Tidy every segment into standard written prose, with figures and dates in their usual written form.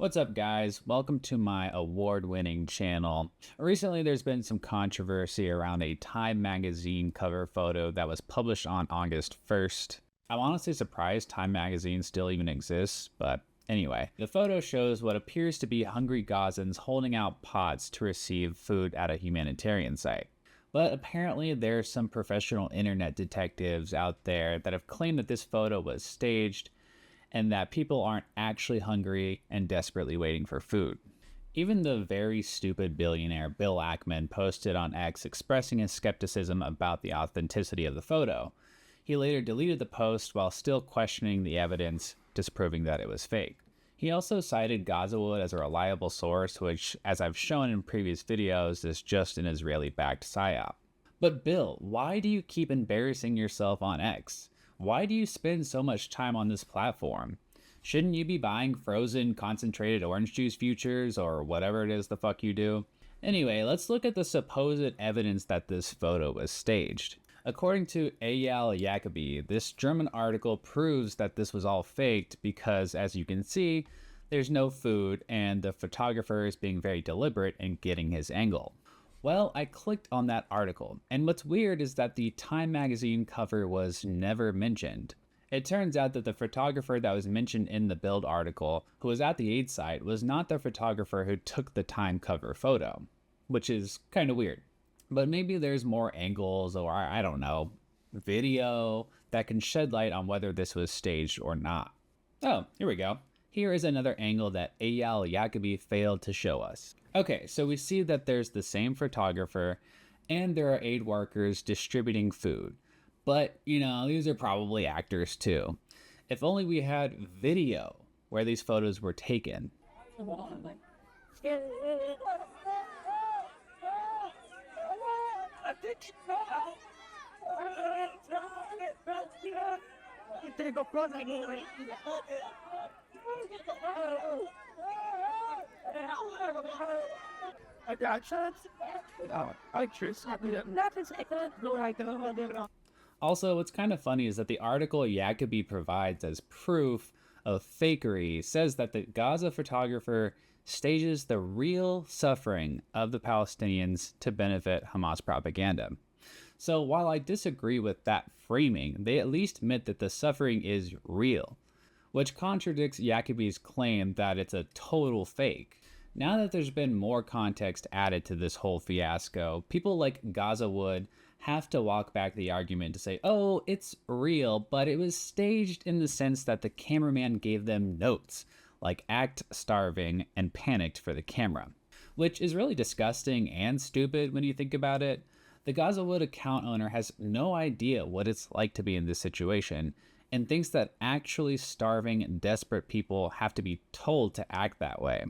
What's up, guys? Welcome to my award-winning channel. Recently, there's been some controversy around a Time magazine cover photo that was published on August 1st. I'm honestly surprised Time magazine still even exists, but anyway. The photo shows what appears to be hungry Gazans holding out pots to receive food at a humanitarian site. But apparently there's some professional internet detectives out there that have claimed that this photo was staged and that people aren't actually hungry and desperately waiting for food. Even the very stupid billionaire Bill Ackman posted on X expressing his skepticism about the authenticity of the photo. He later deleted the post while still questioning the evidence, disproving that it was fake. He also cited Gazawood as a reliable source, which, as I've shown in previous videos, is just an Israeli-backed psyop. But Bill, why do you keep embarrassing yourself on X? Why do you spend so much time on this platform? Shouldn't you be buying frozen concentrated orange juice futures or whatever it is the fuck you do? Anyway, let's look at the supposed evidence that this photo was staged. According to Eyal Yacobi, this German article proves that this was all faked because, as you can see, there's no food and the photographer is being very deliberate in getting his angle. Well, I clicked on that article, and what's weird is that the Time magazine cover was never mentioned. It turns out that the photographer that was mentioned in the Bild article, who was at the aid site, was not the photographer who took the Time cover photo, which is kind of weird. But maybe there's more angles or, I don't know, video that can shed light on whether this was staged or not. Oh, here we go. Here is another angle that Eyal Yacobi failed to show us. Okay, so we see that there's the same photographer and there are aid workers distributing food. But, these are probably actors too. If only we had video where these photos were taken. Also, what's kind of funny is that the article Yacobi provides as proof of fakery says that the Gaza photographer stages the real suffering of the Palestinians to benefit Hamas propaganda. So while I disagree with that framing, they at least admit that the suffering is real, which contradicts Yacobi's claim that it's a total fake. Now that there's been more context added to this whole fiasco, people like Gazawood have to walk back the argument to say, oh, it's real, but it was staged in the sense that the cameraman gave them notes, like act starving and panicked for the camera, which is really disgusting and stupid when you think about it. The Gazawood account owner has no idea what it's like to be in this situation and thinks that actually starving and desperate people have to be told to act that way.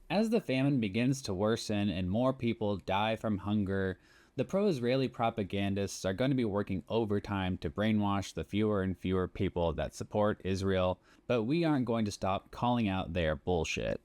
As the famine begins to worsen and more people die from hunger, the pro-Israeli propagandists are going to be working overtime to brainwash the fewer and fewer people that support Israel, but we aren't going to stop calling out their bullshit.